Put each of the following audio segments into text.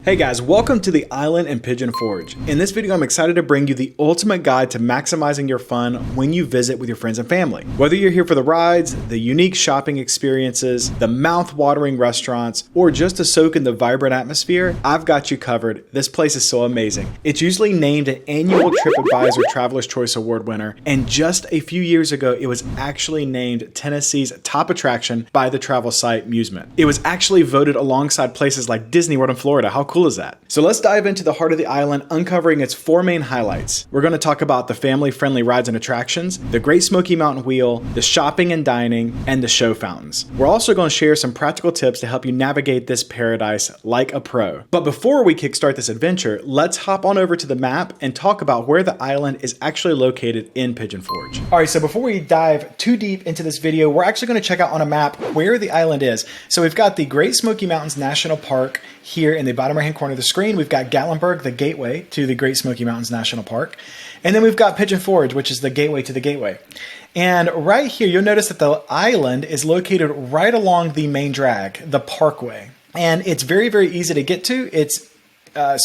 Hey guys, welcome to the Island and Pigeon Forge. In this video, I'm excited to bring you the ultimate guide to maximizing your fun when you visit with your friends and family. Whether you're here for the rides, the unique shopping experiences, the mouth-watering restaurants, or just to soak in the vibrant atmosphere, I've got you covered. This place is so amazing. It's usually named an annual TripAdvisor Traveler's Choice Award winner, and just a few years ago, it was actually named Tennessee's top attraction by the travel site Musement. It was actually voted alongside places like Disney World in Florida. How cool is that? So let's dive into the heart of the island, uncovering its four main highlights. We're going to talk about the family-friendly rides and attractions, the Great Smoky Mountain Wheel, the shopping and dining, and the show fountains. We're also going to share some practical tips to help you navigate this paradise like a pro. But before we kickstart this adventure, let's hop on over to the map and talk about where the island is actually located in Pigeon Forge. All right, so before we dive too deep into this video, we're actually going to check out on a map where the island is. So we've got the Great Smoky Mountains National Park here in the bottom right-hand corner of the screen. We've got Gatlinburg, the gateway to the Great Smoky Mountains National Park. And then we've got Pigeon Forge, which is the gateway to the gateway. And right here, you'll notice that the island is located right along the main drag, the parkway. And it's very, very easy to get to. It's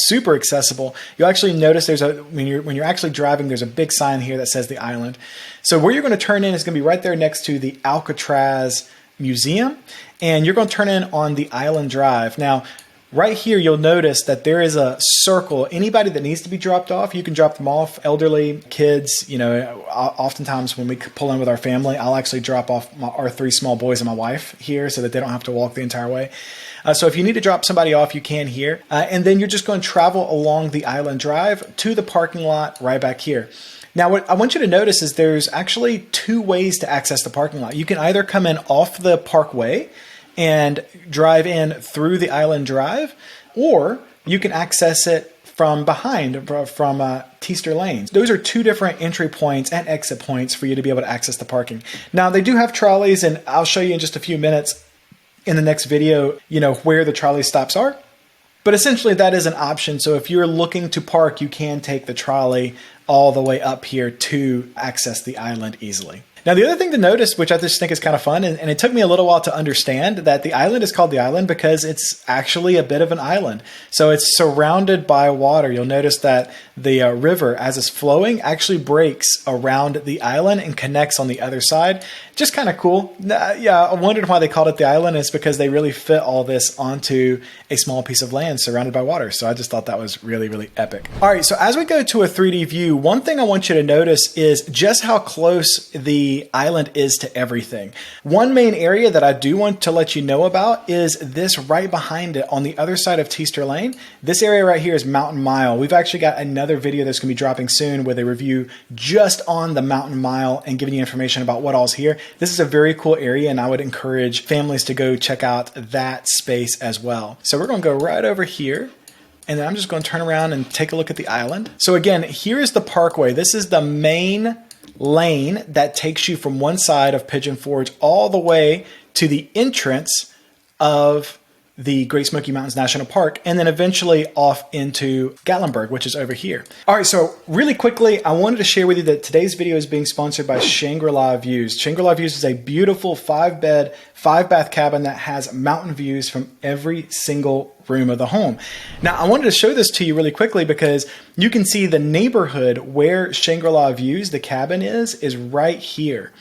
super accessible. You'll actually notice when you're actually driving, there's a big sign here that says the island. So where you're going to turn in is going to be right there next to the Alcatraz Museum. And you're going to turn in on the Island Drive. Now, right here, you'll notice that there is a circle. Anybody that needs to be dropped off, you can drop them off. Elderly, kids, you know, oftentimes when we pull in with our family, I'll actually drop off our three small boys and my wife here so that they don't have to walk the entire way. So if you need to drop somebody off, you can here. And then you're just going to travel along the Island Drive to the parking lot right back here. Now, what I want you to notice is there's actually two ways to access the parking lot. You can either come in off the parkway and drive in through the Island Drive, or you can access it from behind, from Teaster Lanes. Those are two different entry points and exit points for you to be able to access the parking. Now, they do have trolleys, and I'll show you in just a few minutes in the next video, you know, where the trolley stops are. But essentially, that is an option. So if you're looking to park, you can take the trolley all the way up here to access the island easily. Now, the other thing to notice, which I just think is kind of fun, and it took me a little while to understand, that the island is called the island because it's actually a bit of an island. So it's surrounded by water. You'll notice that the river, as it's flowing, actually breaks around the island and connects on the other side. Just kind of cool. Yeah, I wondered why they called it the island. It's because they really fit all this onto a small piece of land surrounded by water. So I just thought that was really, really epic. All right, so as we go to a 3D view, one thing I want you to notice is just how close the island is to everything. One main area that I do want to let you know about is this right behind it on the other side of Teaster Lane. This area right here is Mountain Mile. We've actually got another video that's going to be dropping soon where they review just on the Mountain Mile and giving you information about what all's here. This is a very cool area, and I would encourage families to go check out that space as well. So we're going to go right over here. And then I'm just going to turn around and take a look at the island. So again, here is the parkway. This is the main lane that takes you from one side of Pigeon Forge all the way to the entrance of the Great Smoky Mountains National Park, and then eventually off into Gatlinburg, which is over here. All right, so really quickly, I wanted to share with you that today's video is being sponsored by Shangri-La Views. Shangri-La Views is a beautiful 5-bed, 5-bath cabin that has mountain views from every single room of the home. Now, I wanted to show this to you really quickly because you can see the neighborhood where Shangri-La Views, the cabin is right here.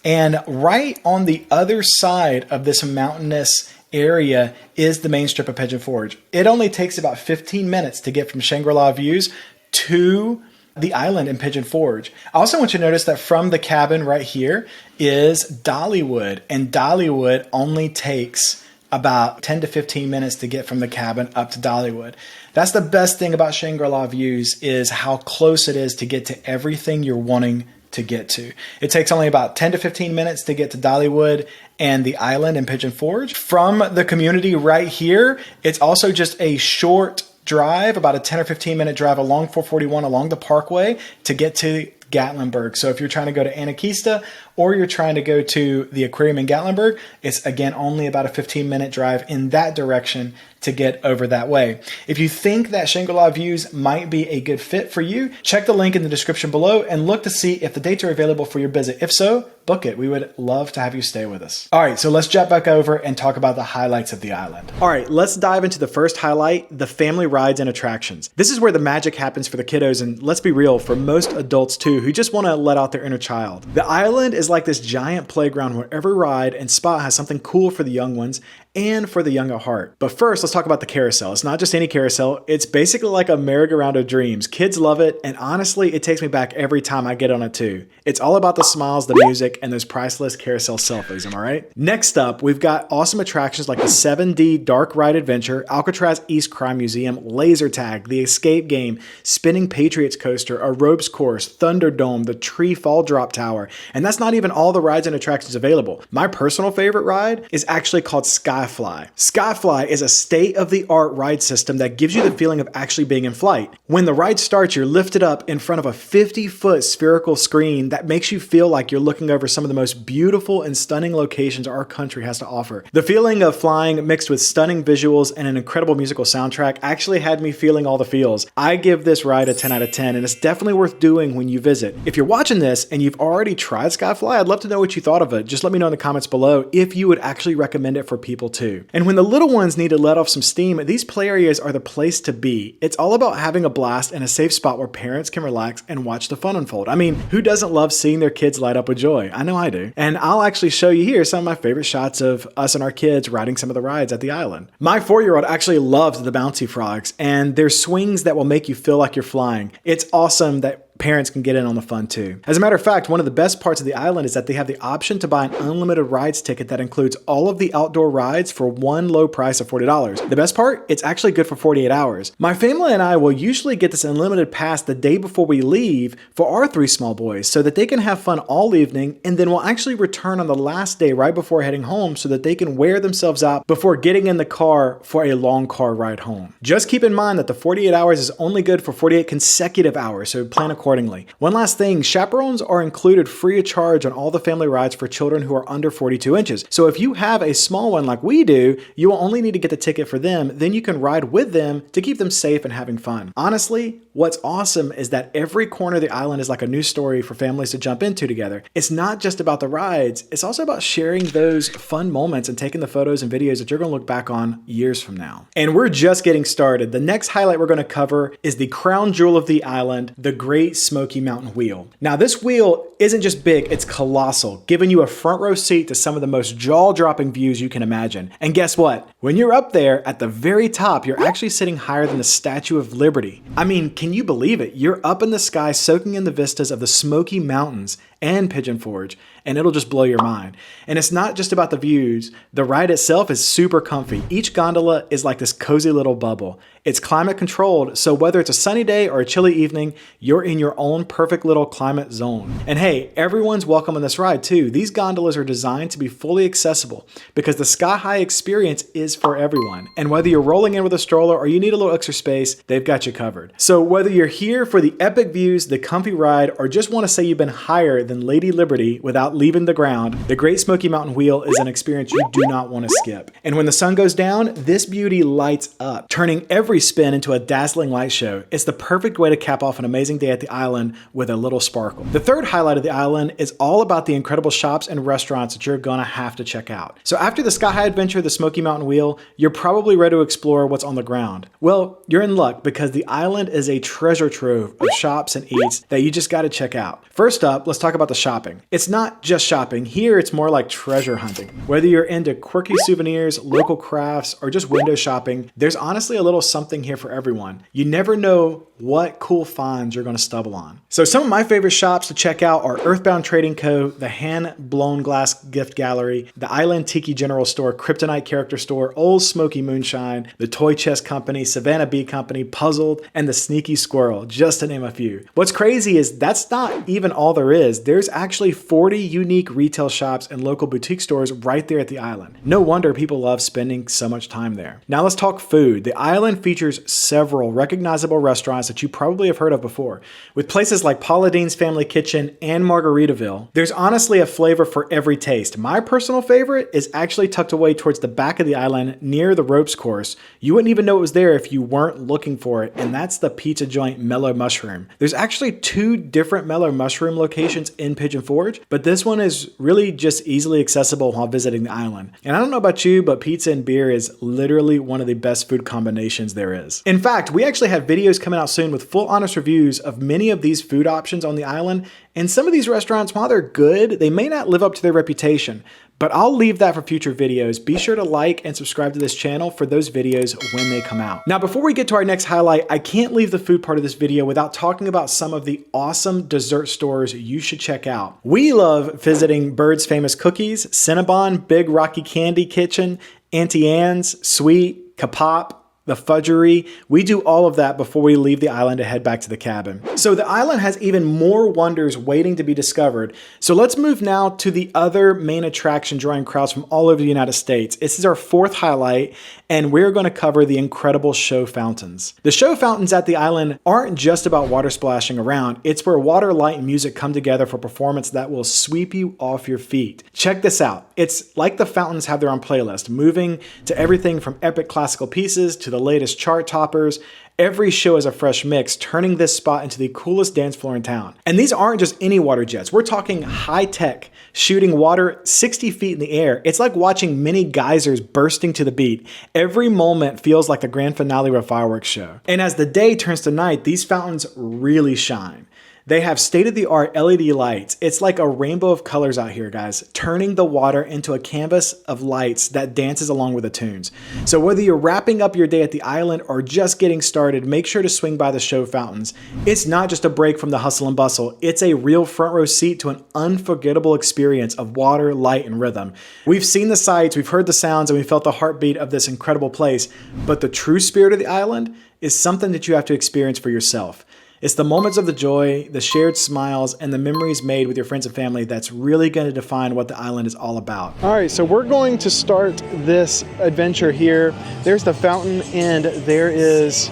And right on the other side of this mountainous area is the main strip of Pigeon Forge. It only takes about 15 minutes to get from Shangri-La Views to the island in Pigeon Forge. I also want you to notice that from the cabin right here is Dollywood, and Dollywood only takes about 10 to 15 minutes to get from the cabin up to Dollywood. That's the best thing about Shangri-La Views, is how close it is to get to everything you're wanting to get to. It takes only about 10 to 15 minutes to get to Dollywood and the island in Pigeon Forge. From the community right here, it's also just a short drive, about a 10 or 15 minute drive along 441 along the parkway to get to Gatlinburg. So if you're trying to go to Anakeesta or you're trying to go to the aquarium in Gatlinburg, it's again only about a 15-minute drive in that direction to get over that way. If you think that Shangri-La Views might be a good fit for you, check the link in the description below and look to see if the dates are available for your visit. If so, book it. We would love to have you stay with us. All right, so let's jump back over and talk about the highlights of the island. All right, let's dive into the first highlight, the family rides and attractions. This is where the magic happens for the kiddos, and let's be real, for most adults too, who just want to let out their inner child. The island is like this giant playground where every ride and spot has something cool for the young ones and for the young at heart. But first, let's talk about the carousel. It's not just any carousel. It's basically like a merry-go-round of dreams. Kids love it, and honestly, it takes me back every time I get on it too. It's all about the smiles, the music, and those priceless carousel selfies, am I right? Next up, we've got awesome attractions like the 7D Dark Ride Adventure, Alcatraz East Crime Museum, Laser Tag, the Escape Game, Spinning Patriots Coaster, a Ropes Course, Thunderdome, the Tree Fall Drop Tower, and that's not even all the rides and attractions available. My personal favorite ride is actually called Skyfly. Skyfly is a state-of-the-art ride system that gives you the feeling of actually being in flight. When the ride starts, you're lifted up in front of a 50-foot spherical screen that makes you feel like you're looking over some of the most beautiful and stunning locations our country has to offer. The feeling of flying mixed with stunning visuals and an incredible musical soundtrack actually had me feeling all the feels. I give this ride a 10 out of 10, and it's definitely worth doing when you visit. If you're watching this and you've already tried Skyfly, I'd love to know what you thought of it. Just let me know in the comments below if you would actually recommend it for people too. And when the little ones need to let off some steam, these play areas are the place to be. It's all about having a blast and a safe spot where parents can relax and watch the fun unfold. I mean, who doesn't love seeing their kids light up with joy? I know I do. And I'll actually show you here some of my favorite shots of us and our kids riding some of the rides at the island. My 4-year-old actually loves the Bouncy Frogs, and there's swings that will make you feel like you're flying. It's awesome that parents can get in on the fun too. As a matter of fact, one of the best parts of the island is that they have the option to buy an unlimited rides ticket that includes all of the outdoor rides for one low price of $40. The best part, it's actually good for 48 hours. My family and I will usually get this unlimited pass the day before we leave for our 3 small boys so that they can have fun all evening, and then we'll actually return on the last day right before heading home so that they can wear themselves out before getting in the car for a long car ride home. Just keep in mind that the 48 hours is only good for 48 consecutive hours, so plan accordingly. One last thing, chaperones are included free of charge on all the family rides for children who are under 42 inches. So if you have a small one like we do, you will only need to get the ticket for them, then you can ride with them to keep them safe and having fun. Honestly, what's awesome is that every corner of the island is like a new story for families to jump into together. It's not just about the rides, it's also about sharing those fun moments and taking the photos and videos that you're going to look back on years from now. And we're just getting started. The next highlight we're going to cover is the crown jewel of the island, the Great Smoky Mountain Wheel. Now this wheel isn't just big, it's colossal, giving you a front row seat to some of the most jaw-dropping views you can imagine. And guess what? When you're up there at the very top, you're actually sitting higher than the Statue of Liberty. I mean, can you believe it? You're up in the sky soaking in the vistas of the Smoky Mountains and Pigeon Forge, and it'll just blow your mind. And it's not just about the views. The ride itself is super comfy. Each gondola is like this cozy little bubble. It's climate controlled, so whether it's a sunny day or a chilly evening, you're in your own perfect little climate zone. And hey, everyone's welcome on this ride too. These gondolas are designed to be fully accessible because the sky-high experience is for everyone. And whether you're rolling in with a stroller or you need a little extra space, they've got you covered. So whether you're here for the epic views, the comfy ride, or just want to say you've been higher than Lady Liberty without leaving the ground, the Great Smoky Mountain Wheel is an experience you do not want to skip. And when the sun goes down, this beauty lights up, turning every spin into a dazzling light show. It's the perfect way to cap off an amazing day at the island with a little sparkle. The third highlight of the island is all about the incredible shops and restaurants that you're gonna have to check out. So after the sky-high adventure of the Smoky Mountain Wheel, you're probably ready to explore what's on the ground. Well, you're in luck because the island is a treasure trove of shops and eats that you just gotta check out. First up, let's talk about the shopping. It's not just shopping. Here, it's more like treasure hunting. Whether you're into quirky souvenirs, local crafts, or just window shopping, there's honestly a little something here for everyone. You never know what cool finds you're going to stumble on. So some of my favorite shops to check out are Earthbound Trading Co., the Hand Blown Glass Gift Gallery, the Island Tiki General Store, Kryptonite Character Store, Old Smoky Moonshine, the Toy Chest Company, Savannah Bee Company, Puzzled, and the Sneaky Squirrel, just to name a few. What's crazy is that's not even all there is. there's actually 40 unique retail shops and local boutique stores right there at the island. No wonder people love spending so much time there. Now let's talk food. The island features several recognizable restaurants that you probably have heard of before. With places like Paula Deen's Family Kitchen and Margaritaville, there's honestly a flavor for every taste. My personal favorite is actually tucked away towards the back of the island near the ropes course. You wouldn't even know it was there if you weren't looking for it, and that's the pizza joint Mellow Mushroom. There's actually 2 different Mellow Mushroom locations in Pigeon Forge, but this one is really just easily accessible while visiting the island. And I don't know about you, but pizza and beer is literally one of the best food combinations there is. In fact, we actually have videos coming out soon with full honest reviews of many of these food options on the island, and some of these restaurants, while they're good, they may not live up to their reputation. But I'll leave that for future videos. Be sure to like and subscribe to this channel for those videos when they come out. Now, before we get to our next highlight, I can't leave the food part of this video without talking about some of the awesome dessert stores you should check out. We love visiting Bird's Famous Cookies, Cinnabon, Big Rocky Candy Kitchen, Auntie Anne's, Sweet, Kapop, the Fudgery. We do all of that before we leave the island to head back to the cabin. So the island has even more wonders waiting to be discovered. So let's move now to the other main attraction drawing crowds from all over the United States. This is our 4th highlight, and we're going to cover the incredible show fountains. The show fountains at the island aren't just about water splashing around. It's where water, light, and music come together for performance that will sweep you off your feet. Check this out. It's like the fountains have their own playlist, moving to everything from epic classical pieces to the latest chart toppers. Every show is a fresh mix, turning this spot into the coolest dance floor in town. And these aren't just any water jets. We're talking high tech, shooting water 60 feet in the air. It's like watching mini geysers bursting to the beat. Every moment feels like the grand finale of a fireworks show. And as the day turns to night, these fountains really shine. They have state-of-the-art LED lights. It's like a rainbow of colors out here, guys, turning the water into a canvas of lights that dances along with the tunes. So whether you're wrapping up your day at the island or just getting started, make sure to swing by the show fountains. It's not just a break from the hustle and bustle. It's a real front row seat to an unforgettable experience of water, light, and rhythm. We've seen the sights, we've heard the sounds, and we felt the heartbeat of this incredible place. But the true spirit of the island is something that you have to experience for yourself. It's the moments of the joy, the shared smiles, and the memories made with your friends and family that's really going to define what the island is all about. All right, so we're going to start this adventure here. There's the fountain, and there is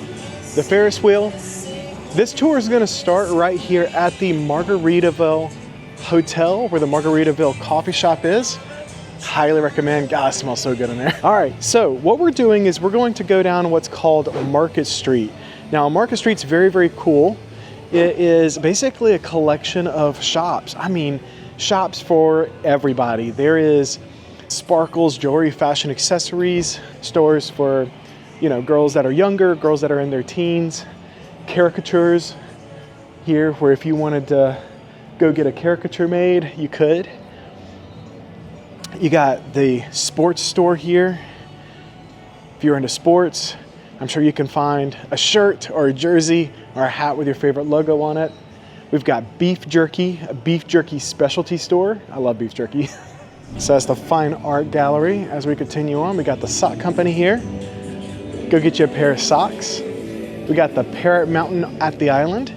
the Ferris wheel. This tour is going to start right here at the Margaritaville Hotel, where the Margaritaville coffee shop is. Highly recommend. God, it smells so good in there. All right, so what we're doing is we're going to go down what's called Market Street. Now, Market Street's very, very cool. It is basically a collection of shops. I mean, shops for everybody. There is sparkles, jewelry, fashion, accessories, stores for, you know, girls that are younger, girls that are in their teens, caricatures here, where if you wanted to go get a caricature made, you could. You got the sports store here. If you're into sports, I'm sure you can find a shirt or a jersey or a hat with your favorite logo on it. We've got beef jerky, a beef jerky specialty store. I love beef jerky. So that's the fine art gallery. As we continue on, we got the sock company here. Go get you a pair of socks. We got the Parrot Mountain at the island.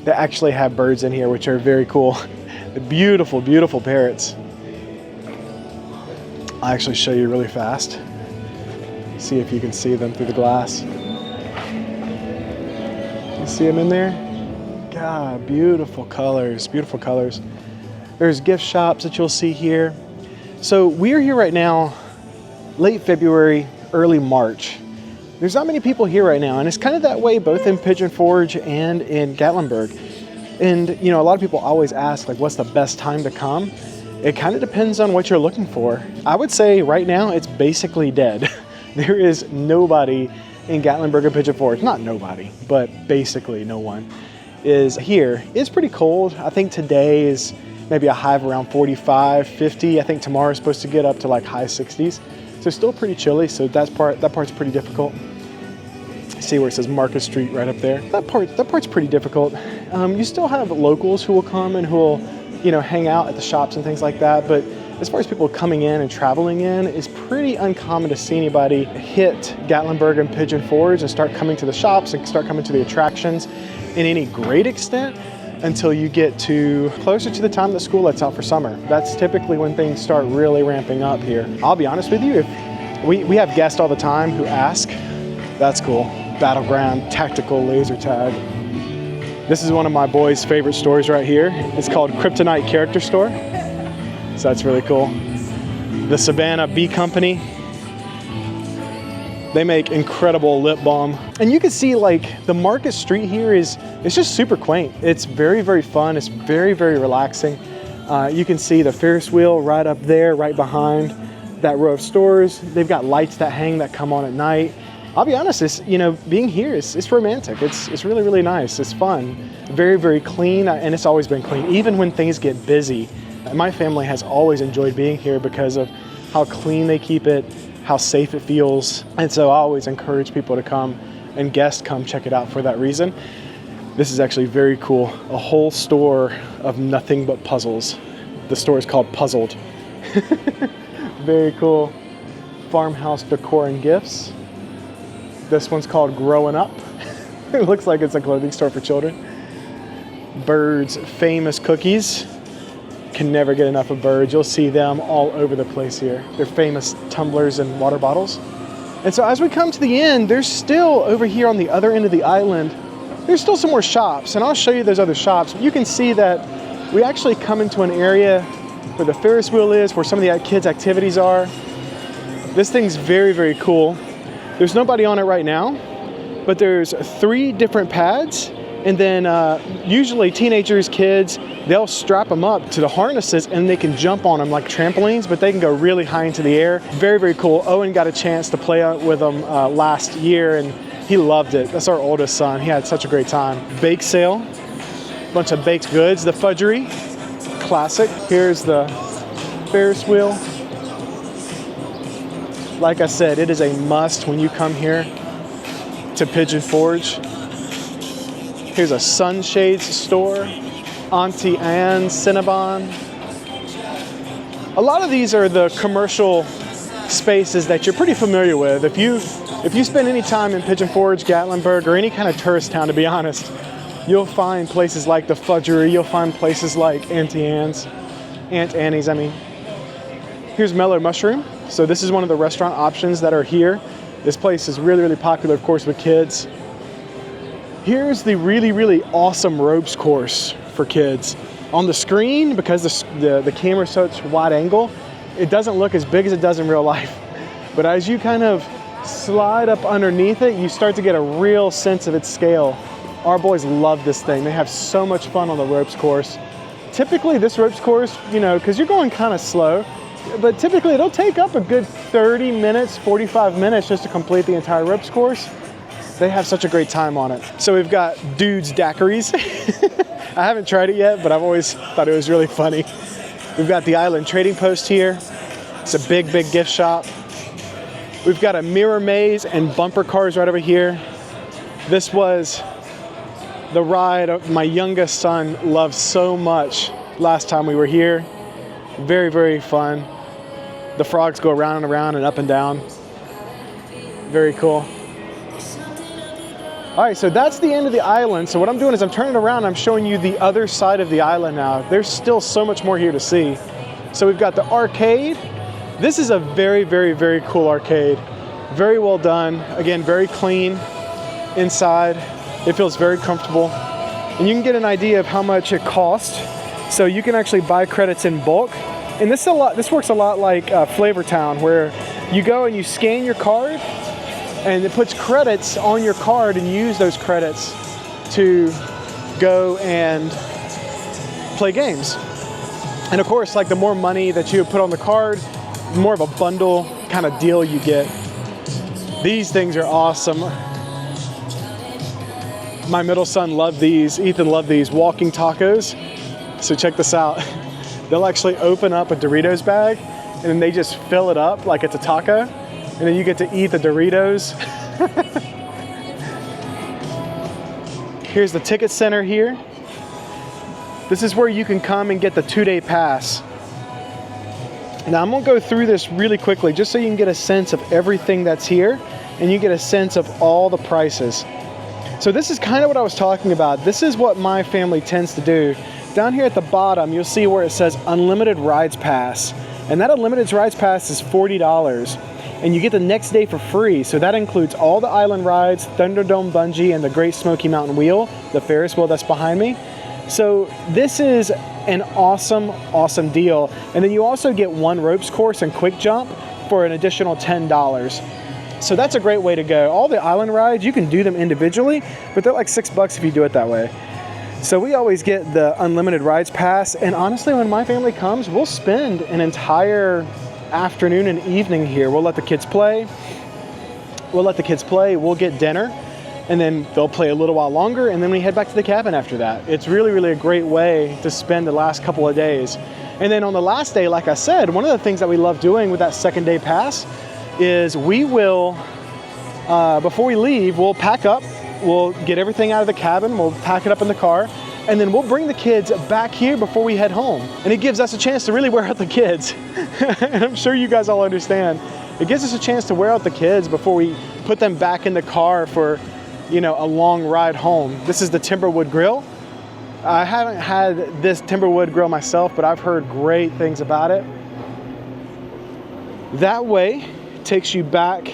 They actually have birds in here, which are very cool. The beautiful, beautiful parrots. I'll actually show you really fast. See if you can see them through the glass. You see them in there? God, beautiful colors, beautiful colors. There's gift shops that you'll see here. So we're here right now, late February, early March. There's not many people here right now, and it's kind of that way both in Pigeon Forge and in Gatlinburg. And you know, a lot of people always ask, like, what's the best time to come? It kind of depends on what you're looking for. I would say right now it's basically dead. There is nobody in Gatlinburg or Pigeon Forge. Not nobody, but basically no one is here. It's pretty cold. I think today is maybe a high of around 45, 50. I think tomorrow is supposed to get up to like high 60s. So still pretty chilly, so that part's pretty difficult. See where it says Market Street right up there? That part's pretty difficult. You still have locals who will come and who will, you know, hang out at the shops and things like that, but as far as people coming in and traveling in, it's pretty uncommon to see anybody hit Gatlinburg and Pigeon Forge and start coming to the shops and start coming to the attractions in any great extent. until you get to closer to the time that school lets out for summer. That's typically when things start really ramping up here. I'll be honest with you, if we have guests all the time who ask, that's cool. Battleground tactical laser tag. This is one of my boys' favorite stores right here. It's called Kryptonite Character Store. So that's really cool. The Savannah Bee Company. They make incredible lip balm. And you can see like the Market Street here it's just super quaint. It's very, very fun. It's very, very relaxing. You can see the Ferris wheel right up there, right behind that row of stores. They've got lights that hang that come on at night. I'll be honest, being here, it's romantic. It's really, really nice. It's fun. Very, very clean, and it's always been clean. Even when things get busy, my family has always enjoyed being here because of how clean they keep it, how safe it feels. And so I always encourage people to come, and guests come check it out for that reason. This is actually very cool. A whole store of nothing but puzzles. The store is called Puzzled. Very cool. Farmhouse decor and gifts. This one's called Growing Up. It looks like it's a clothing store for children. Birds Famous Cookies. Can never get enough of Birds. You'll see them all over the place here. They're famous tumblers and water bottles. And so as we come to the end, there's still over here on the other end of the island, there's still some more shops, and I'll show you those other shops. You can see that we actually come into an area where the Ferris wheel is, where some of the kids' activities are. This thing's very, very cool. There's nobody on it right now, but there's 3 different pads. And then usually teenagers, kids, they'll strap them up to the harnesses and they can jump on them like trampolines, but they can go really high into the air. Very, very cool. Owen got a chance to play with them last year and he loved it. That's our oldest son. He had such a great time. Bake sale, bunch of baked goods. The Fudgery, classic. Here's the Ferris wheel. Like I said, it is a must when you come here to Pigeon Forge. Here's a sunshades store, Auntie Anne's Cinnabon. A lot of these are the commercial spaces that you're pretty familiar with. If you spend any time in Pigeon Forge, Gatlinburg, or any kind of tourist town, to be honest, you'll find places like the Fudgery, you'll find places like Aunt Annie's, I mean. Here's Mellow Mushroom. So this is one of the restaurant options that are here. This place is really, really popular, of course, with kids. Here's the really, really awesome ropes course for kids. On the screen, because the camera's such wide angle, it doesn't look as big as it does in real life. But as you kind of slide up underneath it, you start to get a real sense of its scale. Our boys love this thing. They have so much fun on the ropes course. Typically this ropes course, because you're going kind of slow, but typically it'll take up a good 30 minutes, 45 minutes just to complete the entire ropes course. They have such a great time on it. So we've got Dude's Daiquiris. I haven't tried it yet, but I've always thought it was really funny. We've got the Island Trading Post here. It's a big, big gift shop. We've got a mirror maze and bumper cars right over here. This was the ride my youngest son loved so much last time we were here. Very, very fun. The frogs go around and around and up and down. Very cool. All right, so that's the end of the island. So what I'm doing is I'm turning around, I'm showing you the other side of the island now. There's still so much more here to see. So we've got the arcade. This is a very, very, very cool arcade. Very well done. Again, very clean inside. It feels very comfortable. And you can get an idea of how much it costs. So you can actually buy credits in bulk. And this works a lot like Flavor Town, where you go and you scan your card, and it puts credits on your card and use those credits to go and play games. And of course, like the more money that you put on the card, the more of a bundle kind of deal you get. These things are awesome. My middle son loved these. Ethan loved these walking tacos. So check this out. They'll actually open up a Doritos bag and then they just fill it up like it's a taco. And then you get to eat the Doritos. Here's the ticket center here. This is where you can come and get the 2-day pass. Now I'm gonna go through this really quickly just so you can get a sense of everything that's here and you get a sense of all the prices. So this is kind of what I was talking about. This is what my family tends to do. Down here at the bottom, you'll see where it says Unlimited Rides Pass. And that Unlimited Rides Pass is $40. And you get the next day for free. So that includes all the island rides, Thunderdome Bungee, and the Great Smoky Mountain Wheel, the Ferris wheel that's behind me. So this is an awesome, awesome deal. And then you also get one ropes course and quick jump for an additional $10. So that's a great way to go. All the island rides, you can do them individually, but they're like $6 if you do it that way. So we always get the Unlimited Rides Pass, and honestly, when my family comes, we'll spend an entire afternoon and evening here. We'll let the kids play. We'll get dinner, and then they'll play a little while longer, and then we head back to the cabin after that. It's really, really a great way to spend the last couple of days. And then on the last day, like I said, one of the things that we love doing with that second day pass is we will, before we leave, we'll pack up, we'll get everything out of the cabin, we'll pack it up in the car, and then we'll bring the kids back here before we head home. And it gives us a chance to really wear out the kids. And I'm sure you guys all understand. It gives us a chance to wear out the kids before we put them back in the car for, you know, a long ride home. This is the Timberwood Grill. I haven't had this Timberwood Grill myself, but I've heard great things about it. That way takes you back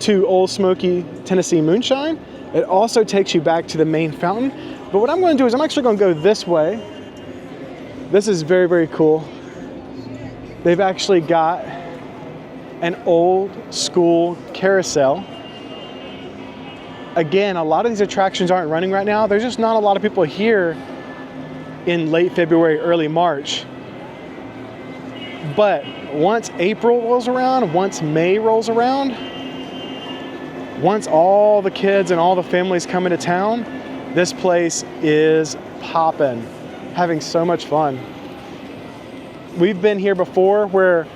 to Old Smoky, Tennessee Moonshine. It also takes you back to the main fountain. But what I'm going to do is I'm actually going to go this way. This is very, very cool. They've actually got an old school carousel. Again, a lot of these attractions aren't running right now. There's just not a lot of people here in late February, early March. But once April rolls around, once May rolls around, once all the kids and all the families come into town, this place is popping, having so much fun. We've been here before where,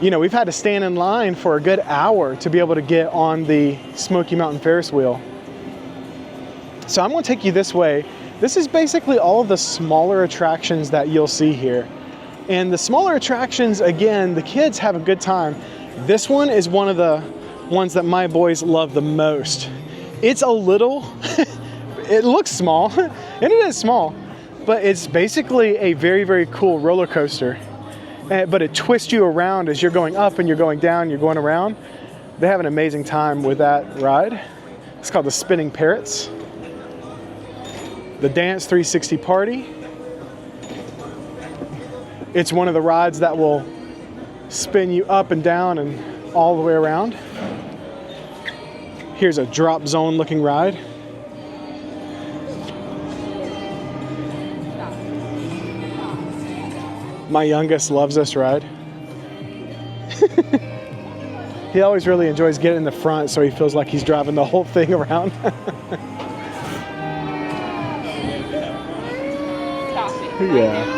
you know, we've had to stand in line for a good hour to be able to get on the Smoky Mountain Ferris wheel. So I'm going to take you this way. This is basically all of the smaller attractions that you'll see here. And the smaller attractions, again, the kids have a good time. This one is one of the ones that my boys love the most. It's a little, it looks small, and it is small, but it's basically a very, very cool roller coaster. But it twists you around as you're going up and you're going down, you're going around. They have an amazing time with that ride. It's called the Spinning Parrots. The Dance 360 Party. It's one of the rides that will spin you up and down and all the way around. Here's a drop zone looking ride. My youngest loves this ride. He always really enjoys getting in the front so he feels like he's driving the whole thing around. Yeah.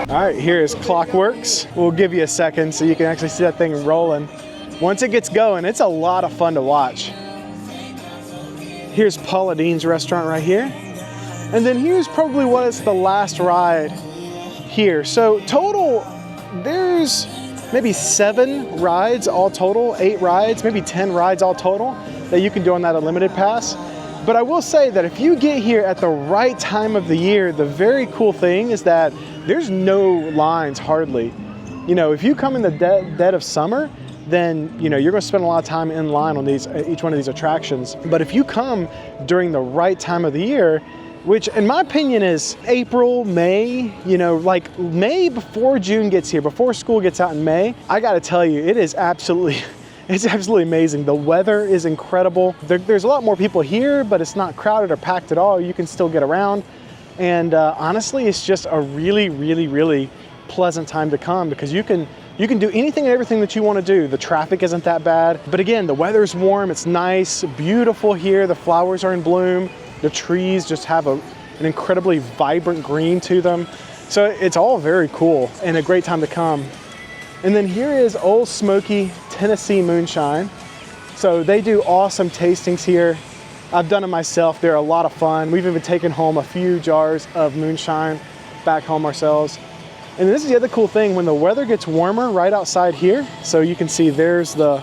All right, here is Clockworks. We'll give you a second so you can actually see that thing rolling. Once it gets going, it's a lot of fun to watch. Here's Paula Deen's restaurant right here. And then here's probably what is the last ride here. So total, there's maybe 7 rides all total, 8 rides, maybe 10 rides all total that you can do on that unlimited pass. But I will say that if you get here at the right time of the year, the very cool thing is that there's no lines hardly. You know, if you come in the dead of summer, then, you know, you're gonna spend a lot of time in line on each one of these attractions. But if you come during the right time of the year, which in my opinion is April, May, you know, like May before June gets here, before school gets out in May, I gotta tell you, it is absolutely, it's absolutely amazing. The weather is incredible. There's a lot more people here, but it's not crowded or packed at all. You can still get around. And honestly, it's just a really, really, really pleasant time to come because you can do anything and everything that you want to do. The traffic isn't that bad. But again, the weather's warm, it's nice, beautiful here. The flowers are in bloom. The trees just have an incredibly vibrant green to them. So it's all very cool and a great time to come. And then here is Old Smoky, Tennessee Moonshine. So they do awesome tastings here. I've done it myself. They're a lot of fun. We've even taken home a few jars of moonshine back home ourselves. And this is the other cool thing, when the weather gets warmer right outside here, so you can see there's the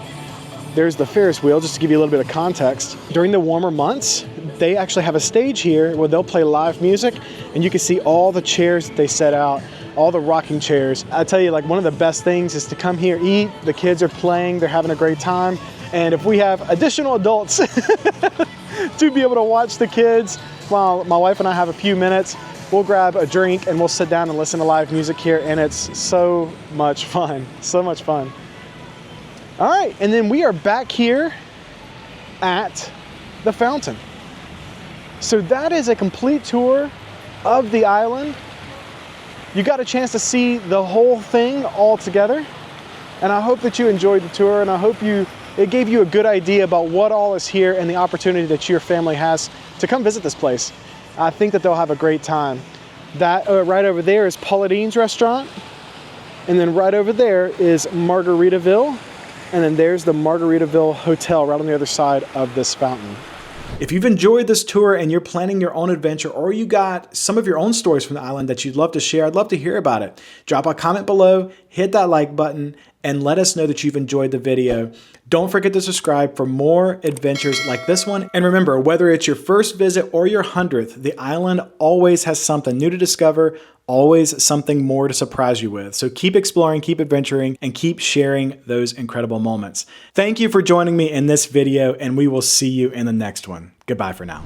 there's the Ferris wheel, just to give you a little bit of context. During the warmer months, they actually have a stage here where they'll play live music, and you can see all the chairs that they set out, all the rocking chairs. I tell you, like, one of the best things is to come here, eat, the kids are playing, they're having a great time, and if we have additional adults to be able to watch the kids while my wife and I have a few minutes, we'll grab a drink and we'll sit down and listen to live music here, and it's so much fun, so much fun. All right, and then we are back here at the fountain. So that is a complete tour of the island. You got a chance to see the whole thing all together, and I hope that you enjoyed the tour, and I hope it gave you a good idea about what all is here and the opportunity that your family has to come visit this place. I think that they'll have a great time. That right over there is Paula Deen's restaurant, and then right over there is Margaritaville, and then there's the Margaritaville Hotel right on the other side of this fountain. If you've enjoyed this tour and you're planning your own adventure, or you got some of your own stories from the island that you'd love to share, I'd love to hear about it. Drop a comment below, hit that like button, and let us know that you've enjoyed the video. Don't forget to subscribe for more adventures like this one. And remember, whether it's your first visit or your 100th, the island always has something new to discover, always something more to surprise you with. So keep exploring, keep adventuring, and keep sharing those incredible moments. Thank you for joining me in this video, and we will see you in the next one. Goodbye for now.